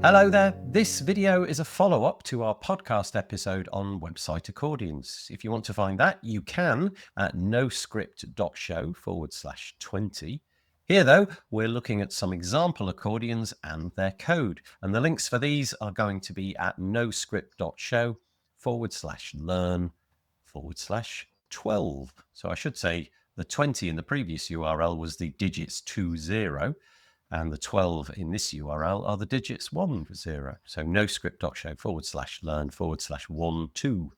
Hello there. This video is a follow-up to our podcast episode on website accordions. If you want to find that, you can at noscript.show/20. Here, though, we're looking at some example accordions and their code. And the links for these are going to be at noscript.show/learn/12. So I should say the 20 in the previous URL was the digits 20. And the 12 in this URL are the digits 10. So noscript.show/learn/12.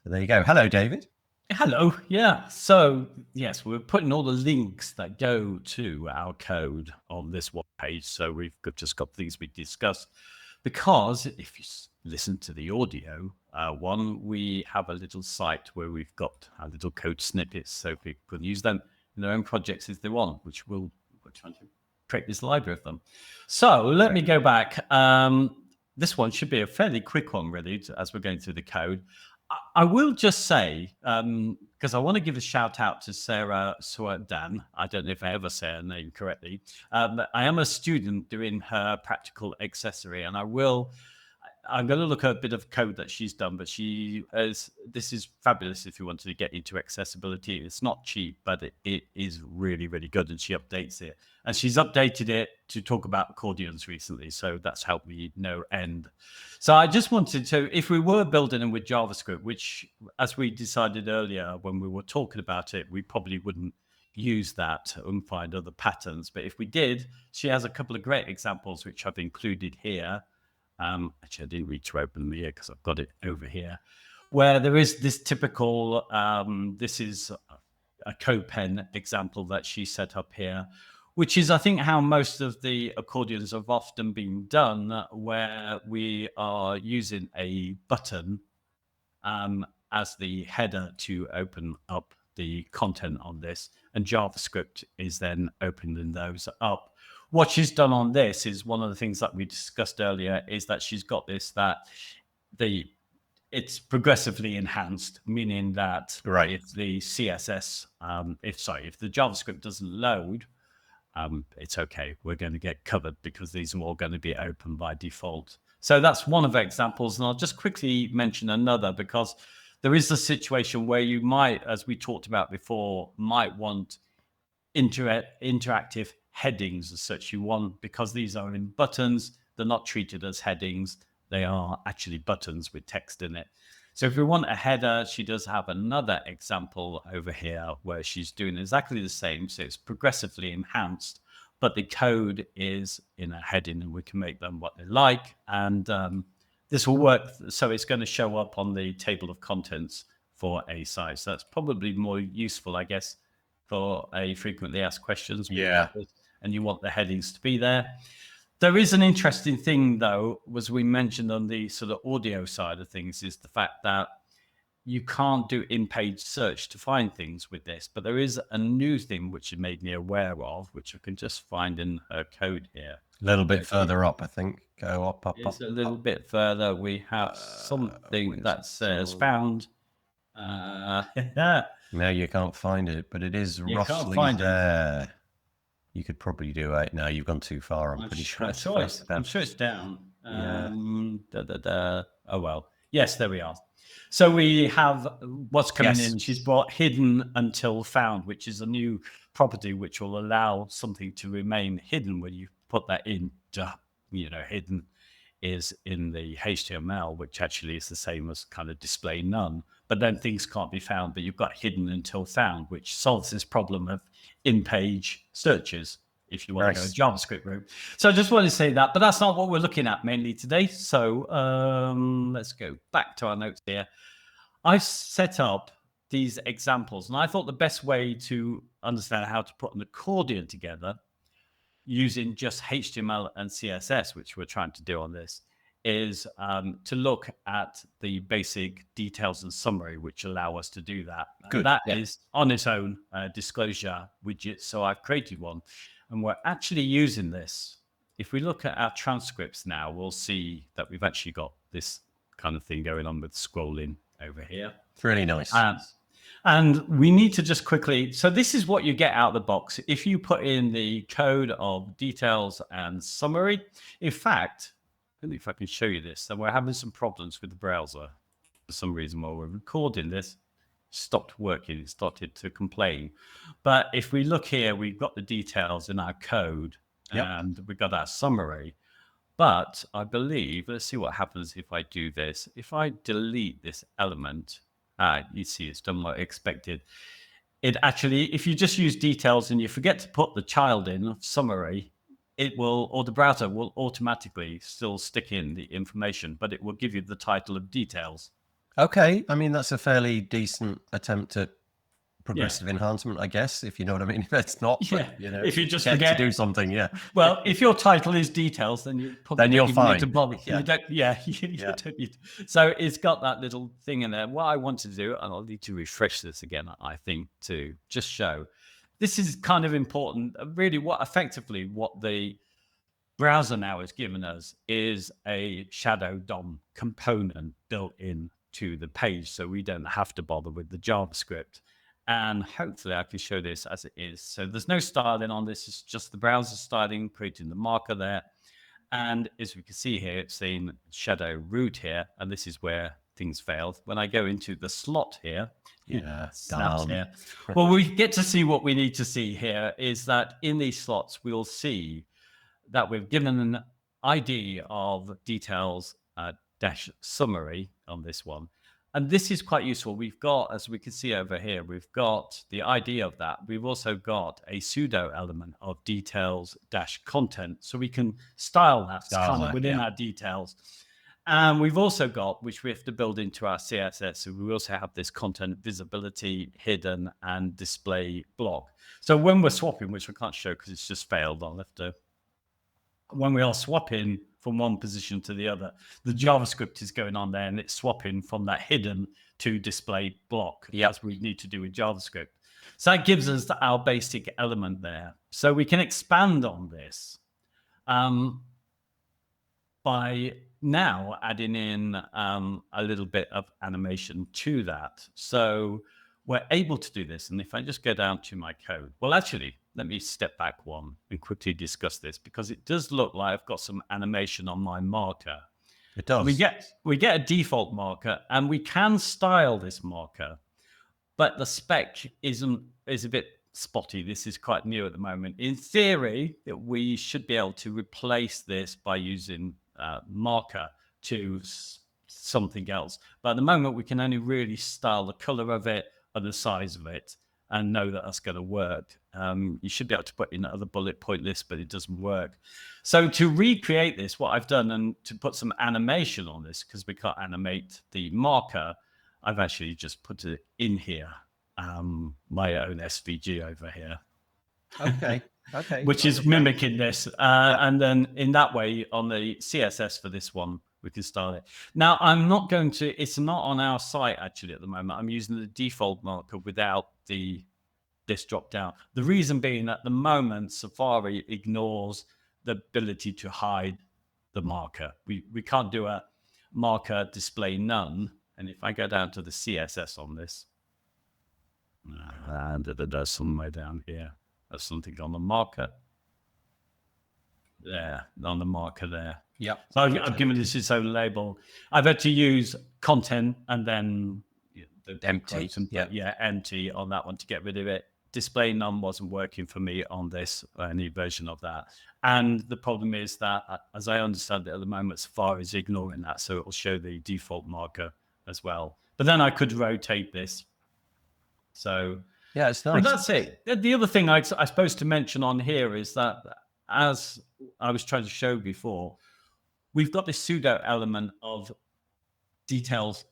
So there you go. Hello, David. Hello. Yeah. So yes, we're putting all the links that go to our code on this web page. So we've just got things we discussed, because if you listen to the audio one, we have a little site where we've got our little code snippets, so people can use them in their own projects if they want, which we're trying to create this library of them. So let me go back. This one should be a fairly quick one, really, as we're going through the code. I will just say, because I want to give a shout out to Sara Soueidan. I don't know if I ever say her name correctly. I am a student doing her practical accessory, and I'm going to look at a bit of code that she's done, but this is fabulous if you wanted to get into accessibility. It's not cheap, but it is really, really good, and she updates it. And she's updated it to talk about accordions recently, so that's helped me no end. So I just wanted to, if we were building them with JavaScript, which, as we decided earlier when we were talking about it, we probably wouldn't use that and find other patterns. But if we did, she has a couple of great examples, which I've included here. Actually, I didn't reach to open them here because I've got it over here, where there is this typical, this is a CodePen example that she set up here, which is, I think, how most of the accordions have often been done, where we are using a button as the header to open up the content on this, and JavaScript is then opening those up. What she's done on this is one of the things that we discussed earlier, is that she's got this, that it's progressively enhanced, meaning that if the CSS, if the JavaScript doesn't load, it's okay. We're going to get covered because these are all going to be open by default. So that's one of the examples. And I'll just quickly mention another, because there is a situation where you might, as we talked about before, might want interactive headings as such. You want, because these are in buttons, they're not treated as headings, they are actually buttons with text in it. So if we want a header, she does have another example over here where she's doing exactly the same. So it's progressively enhanced, but the code is in a heading, and we can make them what they like. And this will work. So it's going to show up on the table of contents for a site. So that's probably more useful, I guess, for a frequently asked questions. Yeah. And you want the headings to be there. There is an interesting thing, though, as we mentioned on the sort of audio side of things, is the fact that you can't do in-page search to find things with this. But there is a new thing which it made me aware of, which I can just find in her code here. A little bit further up, I think. Go up. A little bit further. We have something that says found. No, you can't find it, but it is roughly there. You could probably do it. No, you've gone too far. I'm pretty sure. I'm sure it's down. Oh, well. Yes, there we are. So we have what's coming in. She's brought hidden until found, which is a new property which will allow something to remain hidden when you put that in. Hidden is in the HTML, which actually is the same as kind of display none. But then things can't be found, but you've got hidden until found, which solves this problem of in-page searches if you want to go JavaScript route. So I just wanted to say that, but that's not what we're looking at mainly today. So let's go back to our notes here. I've set up these examples, and I thought the best way to understand how to put an accordion together using just HTML and CSS, which we're trying to do on this, is to look at the basic details and summary, which allow us to do that. Good. That is on its own disclosure widget. So I've created one, and we're actually using this. If we look at our transcripts now, we'll see that we've actually got this kind of thing going on with scrolling over here. It's really nice. And we need to just quickly, so this is what you get out of the box. If you put in the code of details and summary, in fact, don't know if I can show you this. So we're having some problems with the browser for some reason while we're recording this. Stopped working, it started to complain. But if we look here, we've got the details in our code and we've got our summary. But I believe, let's see what happens if I do this. If I delete this element, you see it's done what I expected. It actually, if you just use details and you forget to put the child in summary, it will, or the browser will automatically still stick in the information, but it will give you the title of details. Okay, I mean, that's a fairly decent attempt at progressive enhancement, I guess, if you know what I mean. If it's not, but, if you just forget forget to do something, Well, if your title is details, then you probably then you're don't fine. need to bother. You don't, you don't need. So it's got that little thing in there. What I want to do, and I'll need to refresh this again, I think, to just show. This is kind of important. Really, what the browser now has given us is a shadow DOM component built in to the page, so we don't have to bother with the JavaScript. And hopefully I can show this as it is. So there's no styling on this, it's just the browser styling, creating the marker there. And as we can see here, it's saying shadow root here, and this is where things failed. When I go into the slot here, snaps here. Well, we get to see what we need to see here is that in these slots, we'll see that we've given an ID of details dash summary on this one. And this is quite useful. We've got, as we can see over here, we've got the ID of that. We've also got a pseudo element of details dash content. So we can style that kind of within our details. And we've also got, which we have to build into our CSS, so we also have this content visibility, hidden, and display block. So when we're swapping, which I can't show because it's just failed, I'll have to, when we are swapping from one position to the other, the JavaScript is going on there and it's swapping from that hidden to display block, as we need to do with JavaScript. So that gives us our basic element there. So we can expand on this by now adding in a little bit of animation to that. So we're able to do this. And if I just go down to my code, well, actually, let me step back one and quickly discuss this because it does look like I've got some animation on my marker. It does. We get a default marker and we can style this marker, but the spec is a bit spotty. This is quite new at the moment. In theory, we should be able to replace this by using marker to something else. But at the moment, we can only really style the color of it and the size of it and know that that's going to work. You should be able to put in other bullet point lists, but it doesn't work. So to recreate this, what I've done, and to put some animation on this, because we can't animate the marker, I've actually just put it in here, my own SVG over here. Okay. Okay. Which is mimicking this. And then in that way, on the CSS for this one, we can style it. Now, I'm not going to, it's not on our site actually at the moment. I'm using the default marker without this drop down. The reason being at the moment, Safari ignores the ability to hide the marker. We can't do a marker display none. And if I go down to the CSS on this, and there's somewhere down here. There's something on the marker. There, on the marker there. Yep. So I've given this its own label. I've had to use content and then the empty. Empty on that one to get rid of it. Display none wasn't working for me on this, any version of that. And the problem is that, as I understand it at the moment, Safari is ignoring that. So it will show the default marker as well. But then I could rotate this. So yeah, it's nice. and that's it. The other thing I suppose to mention on here is that, as I was trying to show before, we've got this pseudo element of details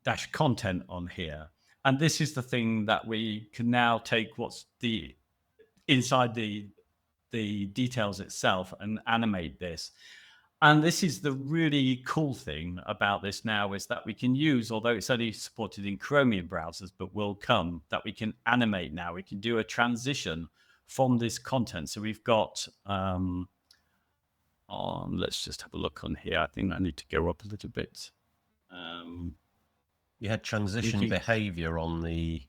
dash content on here. And this is the thing that we can now take what's the inside the details itself and animate this. And this is the really cool thing about this now is that we can use, although it's only supported in Chromium browsers, but will come, that we can animate now. We can do a transition from this content. So we've got, let's just have a look on here. I think I need to go up a little bit. You had transition behavior on the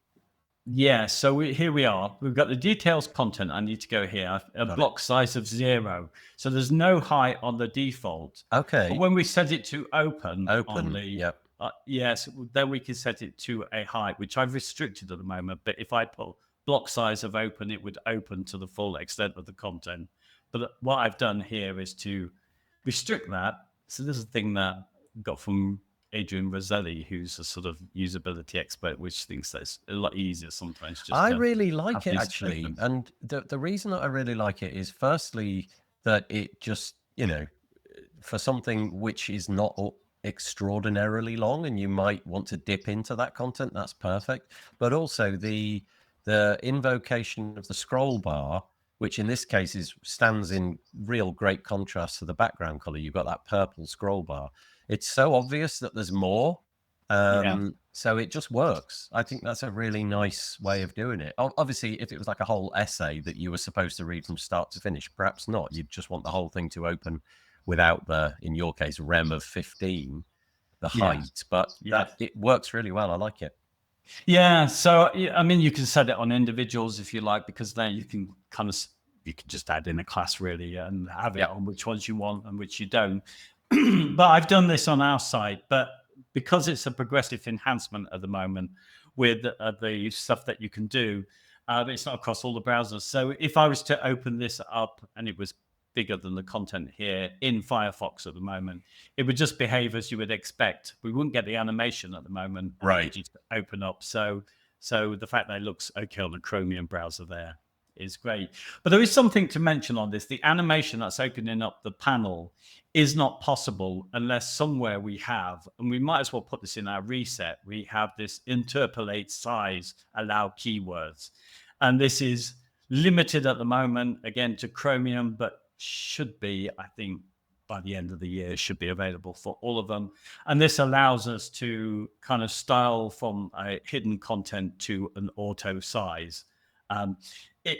Yeah, so here we are. We've got the details content. I need to go here. A block size of 0. So there's no height on the default. Okay. But when we set it to open on the yep. yes, then we can set it to a height, which I've restricted at the moment. But if I put block size of open, it would open to the full extent of the content. But what I've done here is to restrict that. So this is a thing that I got from Adrian Roselli, who's a sort of usability expert, which thinks that it's a lot easier sometimes. Just I really like it, actually. statements. And the reason that I really like it is, firstly, that it just, for something which is not extraordinarily long and you might want to dip into that content, that's perfect. But also the invocation of the scroll bar, which in this case stands in real great contrast to the background color. You've got that purple scroll bar. It's so obvious that there's more. So it just works. I think that's a really nice way of doing it. Obviously, if it was like a whole essay that you were supposed to read from start to finish, perhaps not. You'd just want the whole thing to open without the, in your case, rem of 15, the height. But it works really well. I like it. Yeah. So, I mean, you can set it on individuals if you like, because then you can you can just add in a class really and have it on which ones you want and which you don't. But I've done this on our site, but because it's a progressive enhancement at the moment with the stuff that you can do, it's not across all the browsers. So if I was to open this up and it was bigger than the content here in Firefox at the moment, it would just behave as you would expect. We wouldn't get the animation at the moment. Right. Just open up. So the fact that it looks okay on the Chromium browser there is great. But there is something to mention on this. The animation that's opening up the panel is not possible unless somewhere we have, and we might as well put this in our reset, we have this interpolate size allow keywords. And this is limited at the moment, again, to Chromium, but should be, I think, by the end of the year, should be available for all of them. And this allows us to kind of style from a hidden content to an auto size. It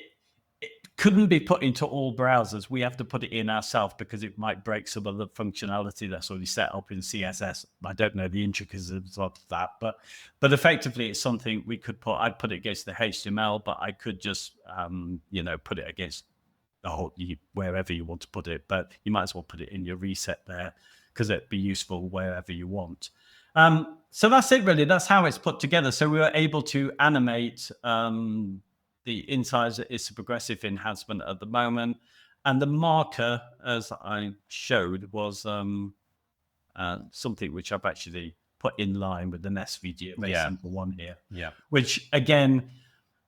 couldn't be put into all browsers. We have to put it in ourselves because it might break some of the functionality that's already set up in CSS. I don't know the intricacies of that, but effectively it's something we could put. I'd put it against the HTML, but I could just put it against the whole wherever you want to put it. But you might as well put it in your reset there because it'd be useful wherever you want. So that's it really. That's how it's put together. So we were able to animate the insides. It's a progressive enhancement at the moment. And the marker, as I showed, was something which I've actually put in line with an SVG, a very simple one here. Yeah. Which, again,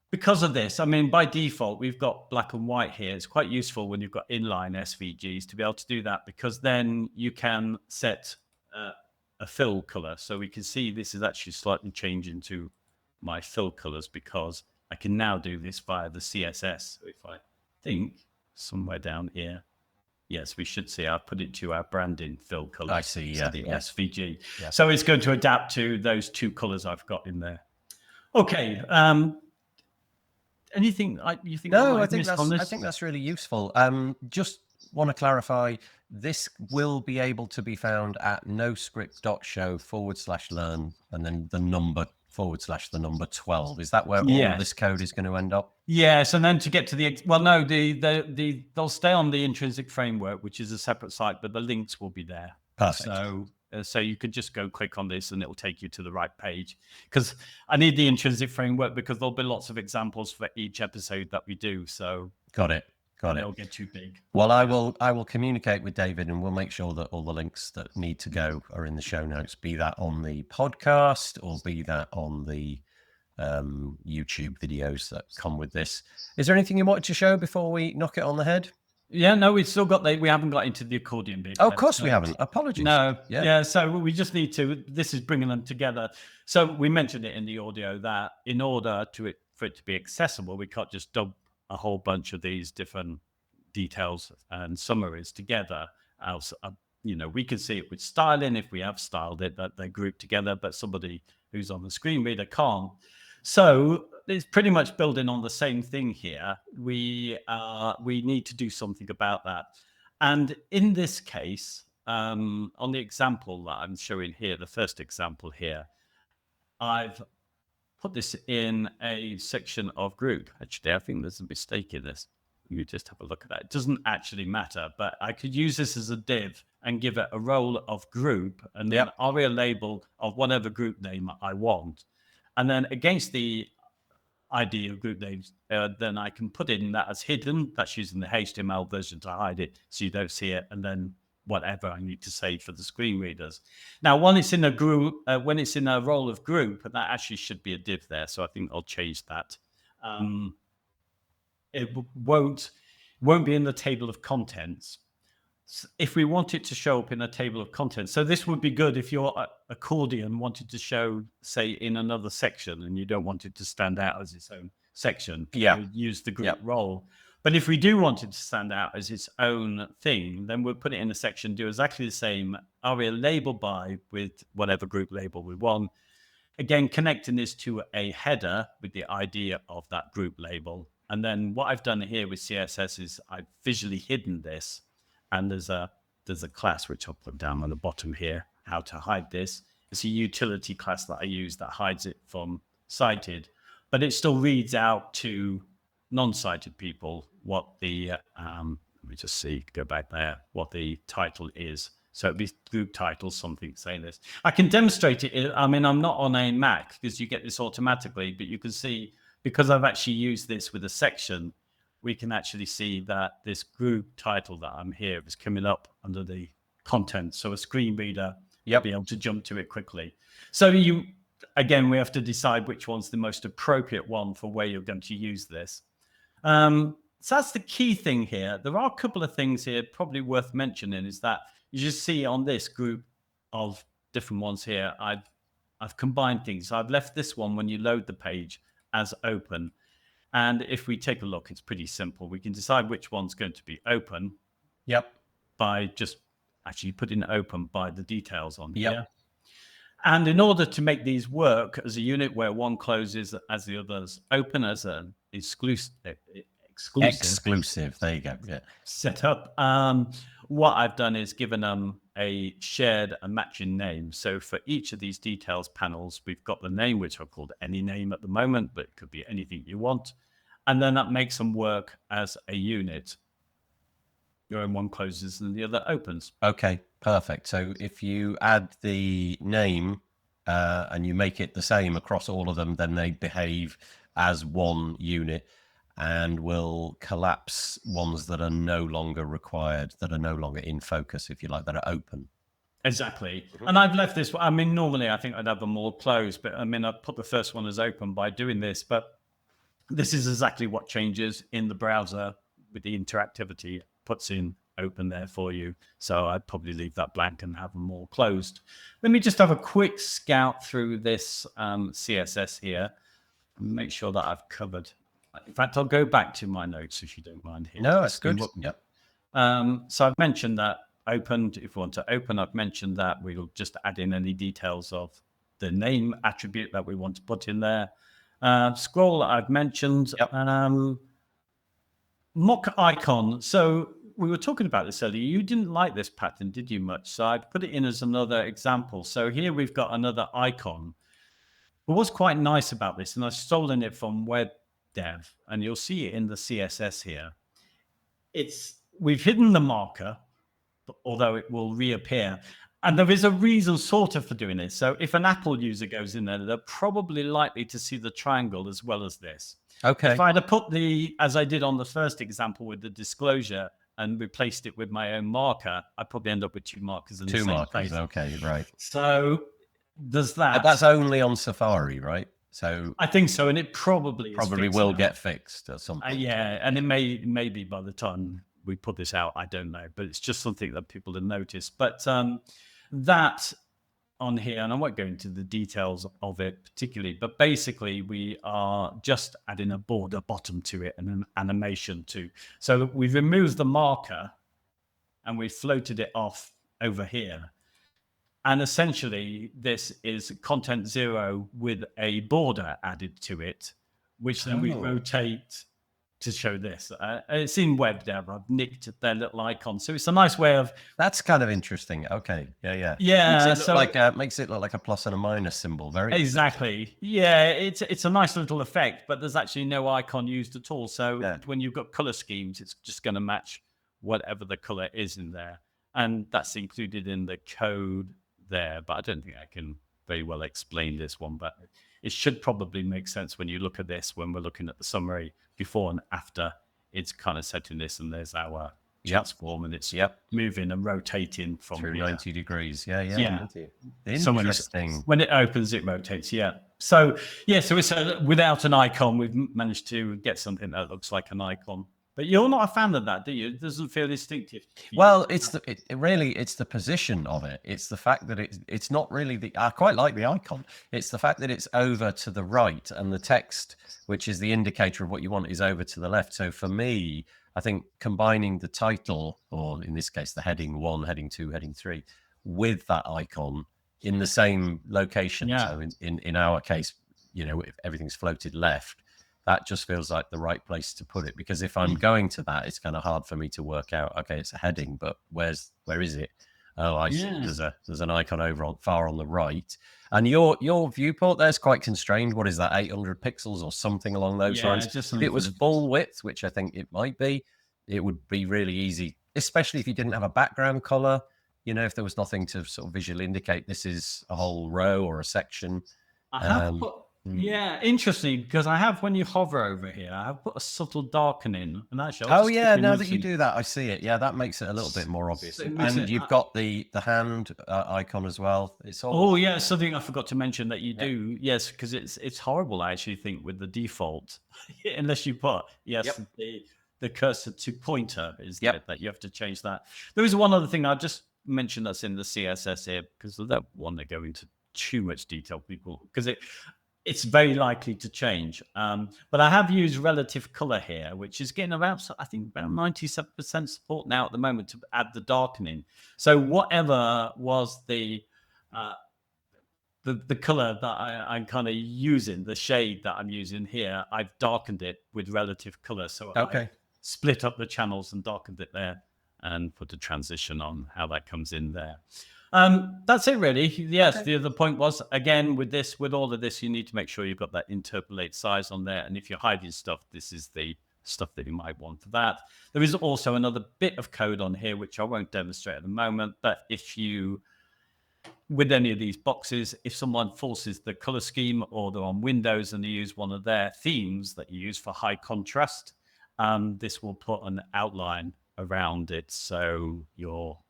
because of this, I mean, by default, we've got black and white here. It's quite useful when you've got inline SVGs to be able to do that, because then you can set a fill color. So we can see this is actually slightly changing to my fill colors because I can now do this via the CSS. If I think somewhere down here, yes, we should see I've put it to our branding fill color. I see, yeah. The SVG. Yeah. So it's going to adapt to those two colors I've got in there. Okay. Anything you think? No, I think that's really useful. Just want to clarify, this will be able to be found at noscript.show/learn and then the number / 12. Is that where all of this code is going to end up? Yes, and then to get to they'll stay on the intrinsic framework, which is a separate site, but the links will be there. Perfect. So you could just go click on this and it will take you to the right page, because I need the intrinsic framework because there'll be lots of examples for each episode that we do. So got it. It'll get too big. Well, I will communicate with David and we'll make sure that all the links that need to go are in the show notes, be that on the podcast or be that on the YouTube videos that come with this. Is there anything you wanted to show before we knock it on the head? Yeah, no, we haven't got into the accordion bit. Oh, of course we haven't. Apologies. No, yeah. So we just need to. This is bringing them together. So we mentioned it in the audio that in order for it to be accessible, we can't just dump a whole bunch of these different details and summaries together. We can see it with styling if we have styled it, that they're grouped together, but somebody who's on the screen reader can't. So it's pretty much building on the same thing here. We need to do something about that. And in this case, on the example that I'm showing here, the first example here, I've put this in a section of group. Actually, I think there's a mistake in this. You just have a look at that. It doesn't actually matter, but I could use this as a div and give it a role of group and then aria label of whatever group name I want. And then against the ID of group names, then I can put in that as hidden. That's using the HTML version to hide it so you don't see it. And then whatever I need to say for the screen readers. Now, when it's in a group, when it's in a role of group, that actually should be a div there. So I think I'll change that. It won't be in the table of contents. If we want it to show up in a table of contents, so this would be good if your accordion wanted to show, say, in another section, and you don't want it to stand out as its own section. You'd use the group role. But if we do want it to stand out as its own thing, then we'll put it in a section, do exactly the same, aria label by with whatever group label we want. Again, connecting this to a header with the ID of that group label. And then what I've done here with CSS is I've visually hidden this. And there's a class, which I'll put down on the bottom here, how to hide this. It's a utility class that I use that hides it from sighted, but it still reads out to non-sighted people what the, let me just see, go back there, what the title is. So it'd be group title, something saying this. I can demonstrate it. I mean, I'm not on a Mac because you get this automatically, but you can see, because I've actually used this with a section, we can actually see that this group title that I'm here is coming up under the content. So a screen reader will be able to jump to it quickly. So again, we have to decide which one's the most appropriate one for where you're going to use this. So that's the key thing here. There are a couple of things here probably worth mentioning is that you just see on this group of different ones here, I've combined things. So I've left this one when you load the page as open. And if we take a look, it's pretty simple. We can decide which one's going to be open by just actually putting open by the details on here. And in order to make these work as a unit where one closes as the others open as an exclusive, there you go. Setup. What I've done is given them a shared and matching name. So for each of these details panels, we've got the name, which I've called any name at the moment, but it could be anything you want. And then that makes them work as a unit. Your own one closes and the other opens. Okay, perfect. So if you add the name and you make it the same across all of them, then they behave as one unit and will collapse ones that are no longer required, that are no longer in focus, if you like, that are open. Exactly. And I've left this, I mean, normally I think I'd have them all closed, but I mean, I've put the first one as open by doing this, but this is exactly what changes in the browser with the interactivity, puts in open there for you. So I'd probably leave that blank and have them all closed. Let me just have a quick scout through this CSS here and make sure that I've covered. In fact, I'll go back to my notes if you don't mind here. No, that's good. So I've mentioned that opened. If we want to open, I've mentioned that we'll just add in any details of the name attribute that we want to put in there. Scroll, I've mentioned. Mock icon. So we were talking about this earlier. You didn't like this pattern, did you, much? So I put it in as another example. So here we've got another icon. But what's quite nice about this, and I've stolen it from Web Dev, and you'll see it in the CSS here. We've hidden the marker, although it will reappear. And there is a reason sort of for doing this. So if an Apple user goes in there, they're probably likely to see the triangle as well as this. Okay. If I'd have put as I did on the first example with the disclosure and replaced it with my own marker, I'd probably end up with two markers in the same place. Okay, right. So there's that. But that's only on Safari, right? So I think so, and it probably will get fixed at some point. Yeah, and it may be by the time we put this out, I don't know, but it's just something that people have noticed. But that on here, and I won't go into the details of it particularly, but basically we are just adding a border bottom to it and an animation too. So we've removed the marker and we floated it off over here. And essentially this is content 0 with a border added to it, which then we rotate to show this. It's in WebDev. I've nicked their little icon, so it's a nice way of. That's kind of interesting. Okay, Yeah. Makes it look like a plus and a minus symbol. Very exactly. Yeah, it's a nice little effect, but there's actually no icon used at all. So when you've got color schemes, it's just going to match whatever the color is in there, and that's included in the code there. But I don't think I can very well explain this one, but it should probably make sense when you look at this, when we're looking at the summary before and after. It's kind of setting this, and there's our transform, and it's moving and rotating from through 90 degrees. Yeah. Interesting. When it opens, it rotates. So it's without an icon, we've managed to get something that looks like an icon. But you're not a fan of that, do you? It doesn't feel distinctive. Well, it's the position of it. It's the fact that it's not really I quite like the icon. It's the fact that it's over to the right, and the text, which is the indicator of what you want, is over to the left. So for me, I think combining the title, or in this case, the heading 1, heading 2, heading 3, with that icon in the same location. So in our case, if everything's floated left, that just feels like the right place to put it, because if I'm going to that, it's kind of hard for me to work out, okay, it's a heading, but where is it? Oh, I see. There's an icon over far on the right. And your viewport there's quite constrained. What is that, 800 pixels or something along those lines? If it was full width, which I think it might be, it would be really easy, especially if you didn't have a background color, if there was nothing to sort of visually indicate this is a whole row or a section. Yeah, interesting, because I have, when you hover over here, I have put a subtle darkening, and actually, now that you do that, I see it. Yeah, that makes it a little bit more obvious. And you've got the hand icon as well. It's all. Something I forgot to mention that you do. Yes, because it's horrible, I actually think, with the default, unless you put the cursor to pointer is that you have to change that. There is one other thing I'll just mention that's in the CSS here, because I don't want to go into too much detail, people, because it's very likely to change. But I have used relative color here, which is getting about 97% support now at the moment to add the darkening. So whatever was the color that I'm kind of using, the shade that I'm using here, I've darkened it with relative color. So I split up the channels and darkened it there, and put a transition on how that comes in there. That's it, really. Yes, the other point was, again, with all of this, you need to make sure you've got that interpolate size on there. And if you're hiding stuff, this is the stuff that you might want for that. There is also another bit of code on here, which I won't demonstrate at the moment. But with any of these boxes, if someone forces the color scheme, or they're on Windows and they use one of their themes that you use for high contrast, this will put an outline around it. So they'll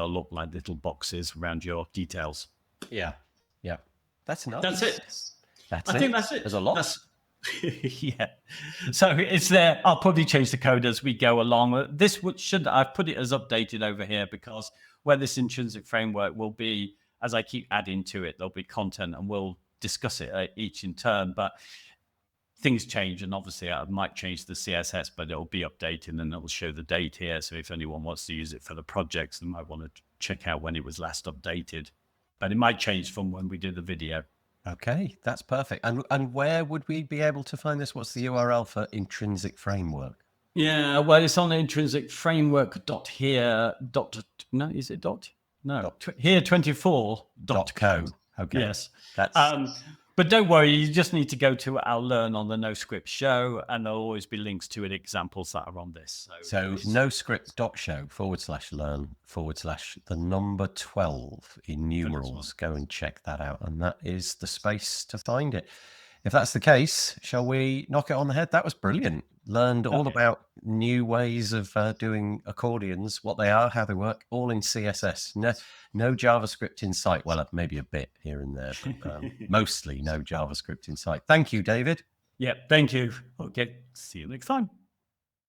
look like little boxes around your details. Yeah. That's nice. That's it. I think that's it. There's a lot. So it's there. I'll probably change the code as we go along. I've put it as updated over here, because where this intrinsic framework will be, as I keep adding to it, there'll be content, and we'll discuss it each in turn. But things change, and obviously I might change the CSS, but it'll be updated, and it'll show the date here. So if anyone wants to use it for the projects, they might want to check out when it was last updated. But it might change from when we do the video. Okay, that's perfect. And where would we be able to find this? What's the URL for intrinsic framework? Yeah, well, it's on intrinsic framework here. No, is it dot? No, here24.co. Okay. Yes. That's. But don't worry, you just need to go to our Learn on the No Script show, and there'll always be links to it, examples that are on this. So noscript.show/learn/the number 12 in numerals. Go and check that out. And that is the space to find it. If that's the case, shall we knock it on the head? That was brilliant. Learned all about new ways of doing accordions, what they are, how they work, all in CSS. No JavaScript in sight. Well, maybe a bit here and there, but mostly no JavaScript in sight. Thank you, David. Yeah, thank you. Okay, see you next time.